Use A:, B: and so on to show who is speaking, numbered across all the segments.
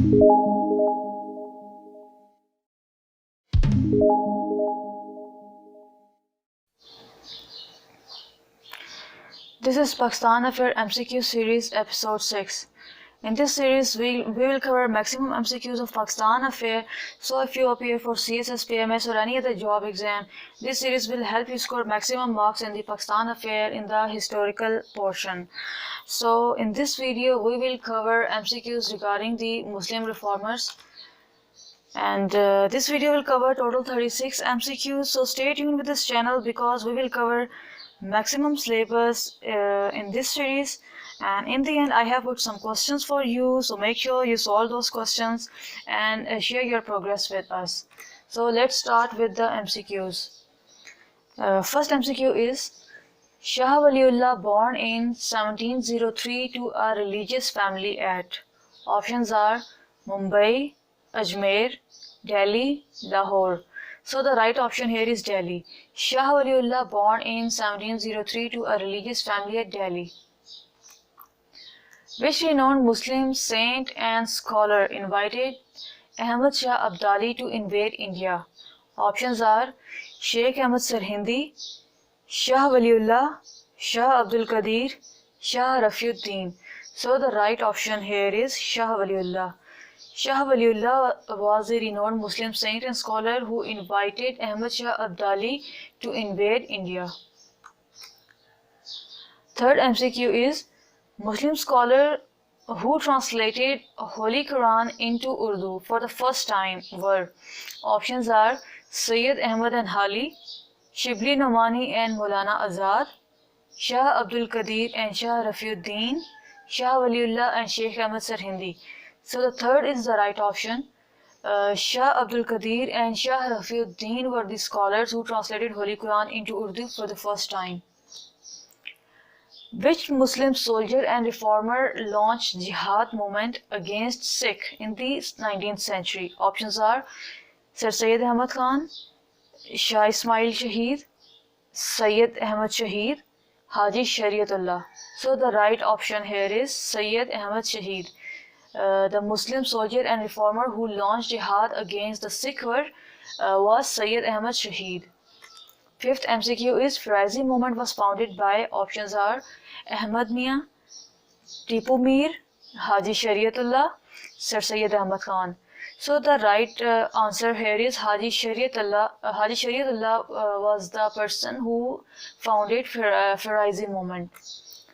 A: This is Pakistan Affair MCQ series episode 6. In this series, we will cover maximum MCQs of Pakistan Affair. So if you appear for CSS, PMS or any other job exam, this series will help you score maximum marks in the Pakistan Affair in the historical portion. So in this video, we will cover MCQs regarding the Muslim reformers. And this video will cover total 36 MCQs. So stay tuned with this channel because we will cover maximum syllabus in this series, and in the end I have put some questions for you, so make sure you solve those questions and share your progress with us. So let's start with the MCQs. First MCQ is, Shah Waliullah born in 1703 to a religious family at, options are Mumbai, Ajmer, Delhi, Lahore. So the right option here is Delhi. Shah Waliullah born in 1703 to a religious family at Delhi. Which renowned Muslim saint and scholar invited Ahmad Shah Abdali to invade India? Options are Sheikh Ahmad Sirhindi, Shah Waliullah, Shah Abdul Qadir, Shah Rafiuddin. So the right option here is Shah Waliullah. Shah Waliullah was a renowned Muslim saint and scholar who invited Ahmad Shah Abdali to invade India. Third MCQ is, Muslim scholar who translated Holy Quran into Urdu for the first time were, options are Sayyid Ahmad and Hali, Shibli Nomani and Maulana Azad, Shah Abdul Qadir and Shah Rafiuddin, Shah Waliullah and Sheikh Ahmad Sirhindi. So the third is the right option. Shah Abdul Qadir and Shah Rafiuddin were the scholars who translated Holy Quran into Urdu for the first time. Which Muslim soldier and reformer launched jihad movement against Sikh in the 19th century? Options are Sir Syed Ahmad Khan, Shah Ismail Shaheed, Syed Ahmad Shaheed, Haji Shariatullah. So the right option here is Syed Ahmad Shaheed. The Muslim soldier and reformer who launched jihad against the Sikh was Syed Ahmad Shaheed. Fifth MCQ is, Firaizi movement was founded by, options are Ahmad Mian, Tipu Mir, Haji Shariatullah, Sir Syed Ahmad Khan. So the right answer here is Haji Shariatullah. Haji Shariatullah was the person who founded Firaizi movement.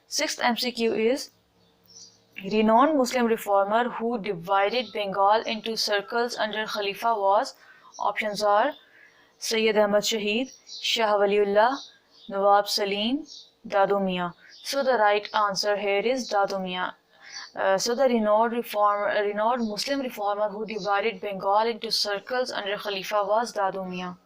A: Sixth MCQ is, renowned Muslim reformer who divided Bengal into circles under Khalifa was, options are Sayyid Ahmad Shaheed, Shah Waliullah, Nawab Salim, Dadu Mian. So the right answer here is Dadu Mian. So the renowned Muslim reformer who divided Bengal into circles under Khalifa was Dadu Mian.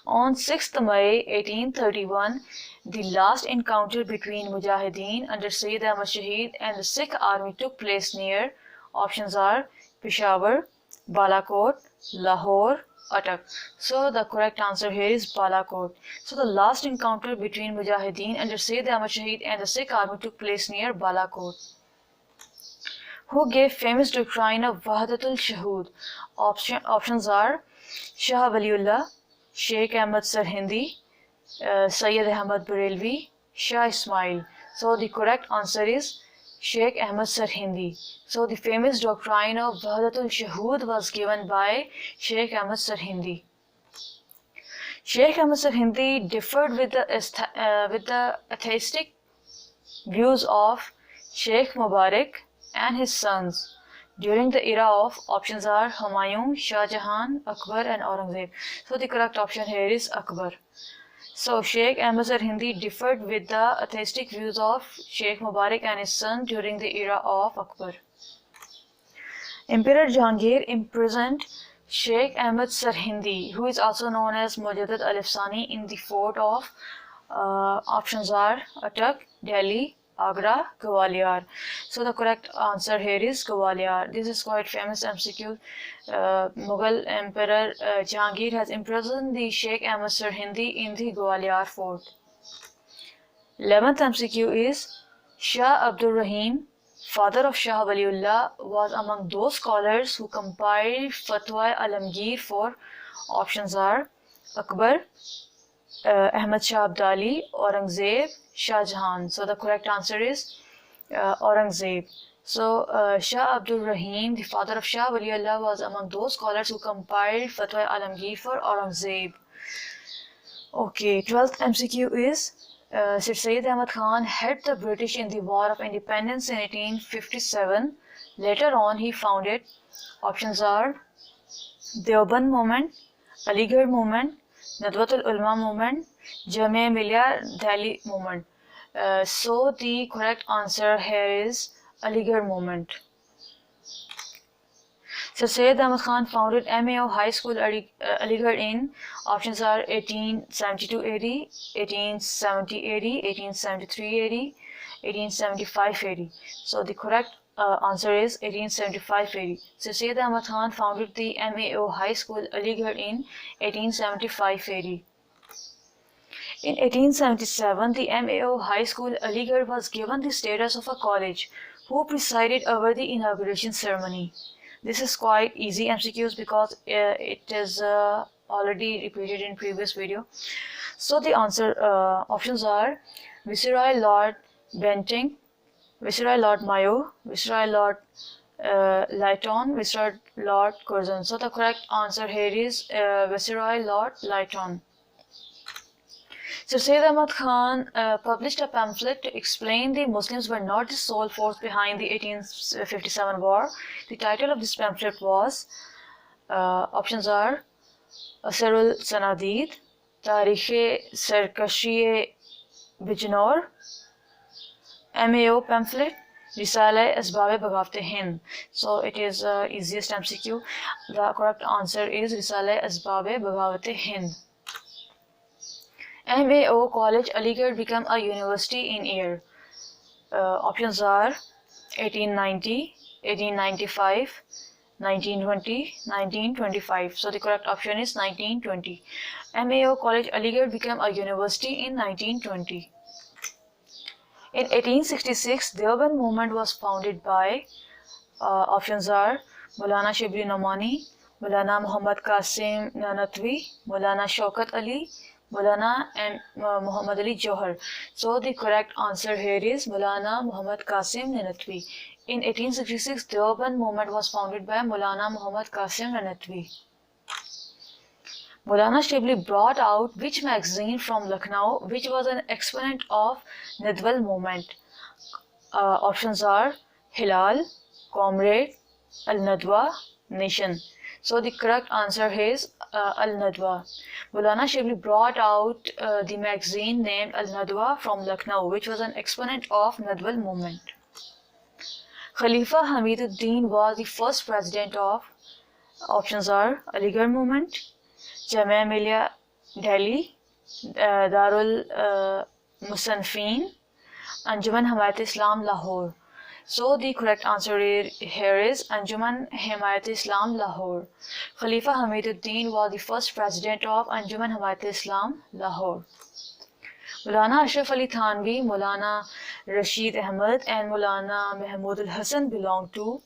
A: On 6th May 1831, the last encounter between Mujahideen under Sayyid Ahmad Shaheed and the Sikh army took place near, options are Peshawar, Balakot, Lahore, Attock. So the correct answer here is Balakot. So the last encounter between Mujahideen under Sayyid Ahmad Shaheed and the Sikh army took place near Balakot. Who gave famous doctrine of Wahdatul Shuhud? Options are Shah Waliullah, Sheikh Ahmad Sirhindi, Sayyid Ahmad Barelvi, Shah Ismail. So the correct answer is Sheikh Ahmad Sirhindi. So the famous doctrine of Wahdatul Shuhud was given by Sheikh Ahmad Sirhindi. Sheikh Ahmad Sirhindi differed with the atheistic views of Sheikh Mubarak and his sons during the era of, options are Humayun, Shah Jahan, Akbar and Aurangzeb. So the correct option here is Akbar. So Sheikh Ahmad Sirhindi differed with the atheistic views of Sheikh Mubarak and his son during the era of Akbar. Emperor Jahangir imprisoned Sheikh Ahmad Sirhindi, who is also known as Mujaddid Alif-Sani, in the fort of, options are Attock, Delhi, Agra, Gwalior. So the correct answer here is Gwalior. This is quite famous MCQ. Mughal Emperor Jahangir has imprisoned the Sheikh Ahmad Sirhindi in the Gwalior fort. 11th MCQ is, Shah Abdul Rahim father of Shah Waliullah, was among those scholars who compiled Fatwa Alamgir for? Options are Akbar, Ahmad Shah Abdali, Aurangzeb, Shah Jahan. So the correct answer is Aurangzeb. So Shah Abdul Rahim, the father of Shah Waliullah, was among those scholars who compiled Fatwa Alamgir for Aurangzeb. Okay, 12th MCQ is Sir Syed Ahmad Khan helped the British in the War of Independence in 1857. Later on, he founded. Options are Deoband Movement, Aligarh Movement, Nadwatul Ulama Movement, Jamia Millia Delhi Movement. So the correct answer here is Aligarh Movement. Sir Syed Ahmad Khan founded MAO High School Aligarh in. Options are 1872 AD, 1870 AD, 1873 AD, 1875 AD. So the correct answer is 1875 AD. Sir Syed Ahmad Khan founded the MAO High School Aligarh in 1875 AD. In 1877, the MAO High School Aligarh was given the status of a college. Who presided over the inauguration ceremony? This is quite easy MCQs because it is already repeated in previous video. So the answer options are Viceroy Lord Bentinck, Viceroy Lord Mayo, Viceroy Lord Lytton, Viceroy Lord Curzon. So the correct answer here is Viceroy Lord Lytton. Sir Syed Ahmad Khan published a pamphlet to explain the Muslims were not the sole force behind the 1857 war. The title of this pamphlet was, options are Asarul Sanadid, Tarikh-e Sarkashi Bijnor, MAO pamphlet, Risale Asbab Bagawat Hind. So it is easiest MCQ. The correct answer is Risale Asbab Bagawat Hind. MAO College Aligarh became a university in year. Options are 1890, 1895, 1920, 1925. So the correct option is 1920. MAO College Aligarh became a university in 1920. In 1866, Deoband movement was founded by, options are Maulana Shibli Nomani, Maulana Muhammad Qasim Nanatwi, Maulana Shaukat Ali, Maulana and Muhammad Ali Johar. So the correct answer here is Maulana Muhammad Qasim Nanatwi. In 1866, Deoband movement was founded by Maulana Muhammad Qasim Nanatwi. Maulana Shibli brought out which magazine from Lucknow, which was an exponent of Nadwal movement? Options are Hilal, Comrade, Al-Nadwa, Nation. So the correct answer is Al-Nadwa. Maulana Shibli brought out the magazine named Al-Nadwa from Lucknow, which was an exponent of Nadwal movement. Khalifa Hamiduddin was the first president of, options are Aligarh movement, Jamia Millia Delhi, Darul Musannifin, Anjuman Himayat Islam Lahore. So the correct answer here is Anjuman Himayat Islam Lahore. Khalifa Hamiduddin was the first president of Anjuman Himayat Islam Lahore. Maulana Ashraf Ali Thanvi, Maulana Rashid Ahmad and Maulana Mahmud al-Hasan belong to,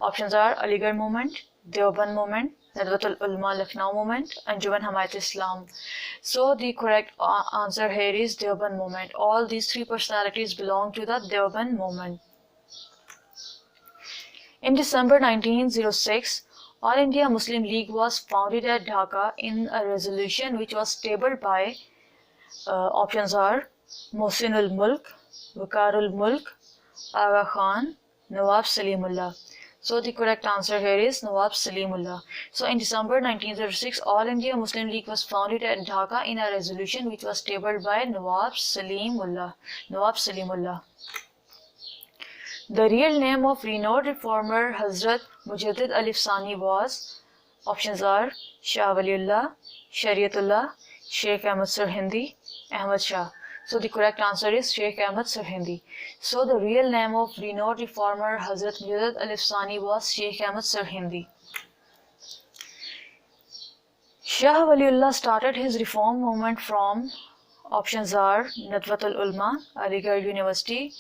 A: options are Aligarh movement, Deoband movement, Nadwatul Ulama Lucknow movement, Anjuman Himayat Islam. So the correct answer here is Deoband movement. All these three personalities belong to the Deoband movement. In December 1906, All India Muslim League was founded at Dhaka in a resolution which was tabled by, options are Mohsinul Mulk, Wakarul Mulk, Aga Khan, Nawab Salimullah. So the correct answer here is Nawab Salimullah. So in December 1906, All India Muslim League was founded at Dhaka in a resolution which was tabled by Nawab Salimullah. Nawab Salimullah. The real name of renowned reformer Hazrat Mujaddid Alif Sani was, options are Shah Waliullah, Shariatullah, Sheikh Ahmad Sirhindi, Ahmad Shah. So the correct answer is Sheikh Ahmad Sirhindi. So the real name of renowned reformer Hazrat Mujaddid Alif Sani was Sheikh Ahmad Sirhindi. Shah Waliullah started his reform movement from, options are Nadwatul Ulama, Aligarh University,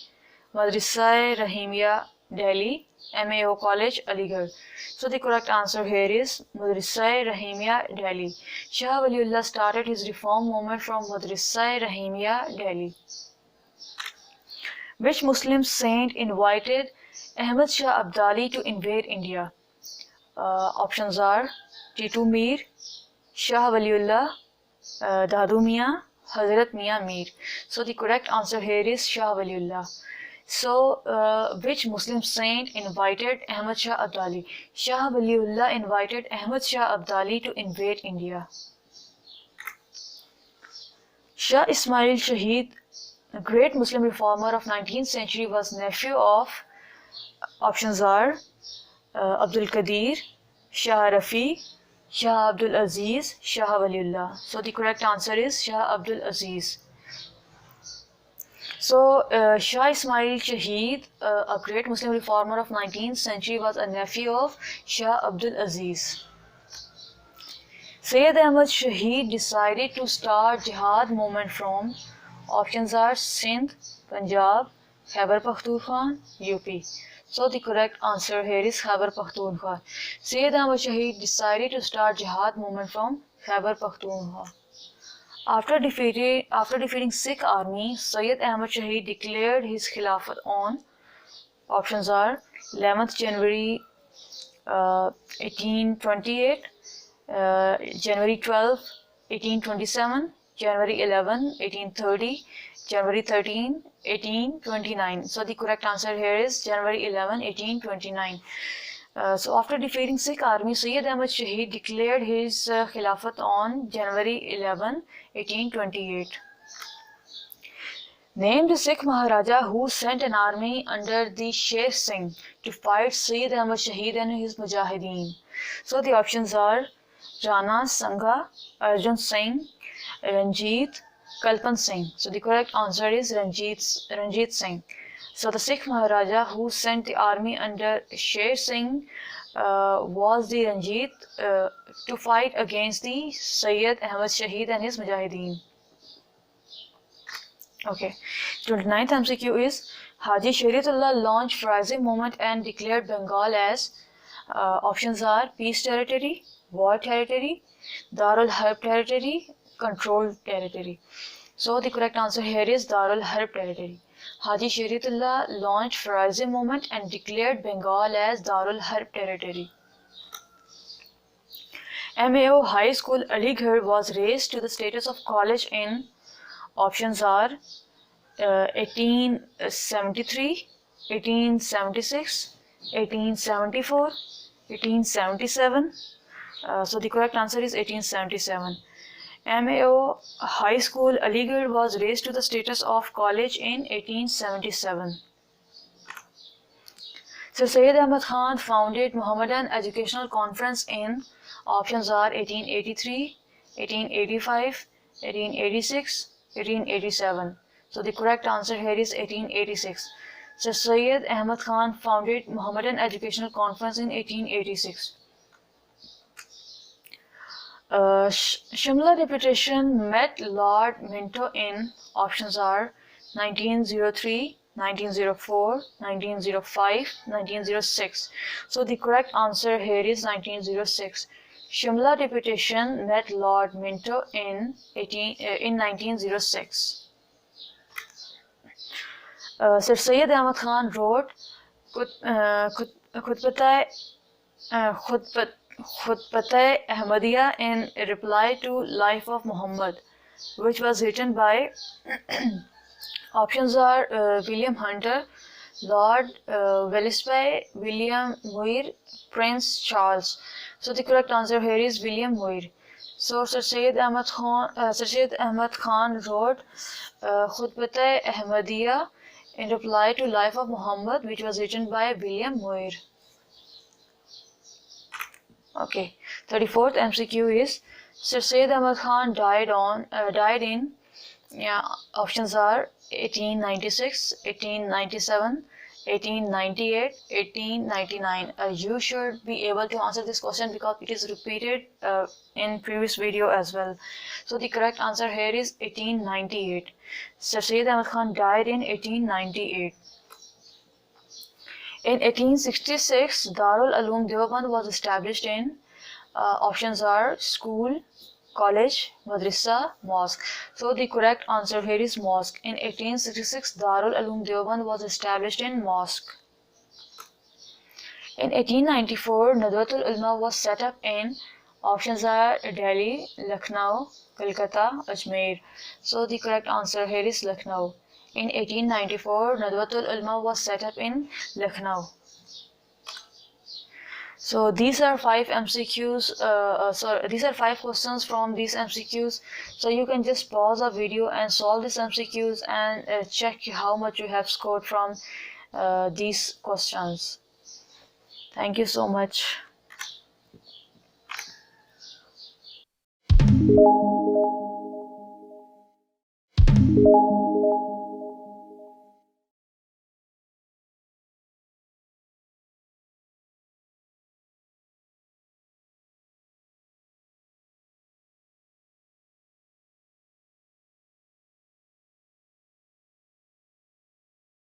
A: Madrasa Rahimia, Delhi, MAO College, Aligarh. So the correct answer here is Madrasa Rahimia, Delhi. Shah Waliullah started his reform movement from Madrasa Rahimia, Delhi. Which Muslim saint invited Ahmad Shah Abdali to invade India? Options are Titu Mir, Shah Waliullah, Dadu Mian, Hazrat Mian Mir. So the correct answer here is Shah Waliullah. So, which Muslim saint invited Ahmad Shah Abdali? Shah Waliullah invited Ahmad Shah Abdali to invade India. Shah Ismail Shahid, a great Muslim reformer of 19th century, was nephew of, options are Abdul Qadir, Shah Rafi, Shah Abdul Aziz, Shah Waliullah. So the correct answer is Shah Abdul Aziz. So, Shah Ismail Shahid, a great Muslim reformer of 19th century, was a nephew of Shah Abdul Aziz. Sayyid Ahmad Shahid decided to start jihad movement from, options are Sindh, Punjab, Khyber Pakhtunkhwa, UP. So the correct answer here is Khyber Pakhtunkhwa. Sayyid Ahmad Shahid decided to start jihad movement from Khyber Pakhtunkhwa. After defeating Sikh army, Sayyid Ahmad Shahid declared his Khilafat on, options are 11th January 1828, January 12, 1827, January 11, 1830, January 13, 1829. So the correct answer here is January 11, 1829. So after defeating Sikh army, Sayyid Ahmad Shahid declared his Khilafat on January 11, 1828. Name the Sikh Maharaja who sent an army under the Sher Singh to fight Sayyid Ahmad Shahid and his Mujahideen. So the options are Rana Sangha, Arjun Singh, Ranjit, Kalpan Singh. So the correct answer is Ranjit Singh. So the Sikh Maharaja who sent the army under Sher Singh was the Ranjit to fight against the Sayyid Ahmad Shahid and his Mujahideen. Okay, 29th MCQ is Haji Shariatullah launched Rising Movement and declared Bengal as, options are Peace Territory, War Territory, Darul Harb Territory, Controlled Territory. So the correct answer here is Darul Harb Territory. Haji Shariatullah launched Rising Movement and declared Bengal as Darul Harb Territory. MAO High School Aligarh was raised to the status of college in, options are 1873, 1876, 1874, 1877. So the correct answer is 1877. MAO High School Aligarh was raised to the status of college in 1877. Sir Syed Ahmad Khan founded Muhammadan Educational Conference in, options are 1883, 1885, 1886, 1887. So the correct answer here is 1886. Sir Syed Ahmad Khan founded Muhammadan Educational Conference in 1886. Shimla deputation met Lord Minto in, options are 1903, 1904, 1905, 1906. So the correct answer here is 1906. Shimla deputation met Lord Minto in 1906. Sir Syed Ahmad Khan wrote Khutbat-e Ahmadiyya in reply to Life of Muhammad, which was written by options are William Hunter, Lord Wellesley, William Muir, Prince Charles. So the correct answer here is William Muir. So Sir Syed Ahmad Khan wrote Khutbat-e Ahmadiyya in reply to Life of Muhammad, which was written by William Muir. Okay, 34th MCQ is Sir Syed Ahmad Khan died in, options are 1896, 1897, 1898, 1899. You should be able to answer this question because it is repeated in previous video as well. So the correct answer here is 1898. Sir Syed Ahmad Khan died in 1898. In 1866, Darul Uloom Deoband was established in, options are school, college, madrasa, mosque. So the correct answer here is mosque. In 1866, Darul Uloom Deoband was established in mosque. In 1894, Nadwatul Ulama was set up in, options are Delhi, Lucknow, Kolkata, Ajmer. So the correct answer here is Lucknow. In 1894, Nadwatul Ulama was set up in Lucknow. So these are 5 MCQs. These are 5 questions from these MCQs. So you can just pause the video and solve these MCQs and check how much you have scored from these questions. Thank you so much.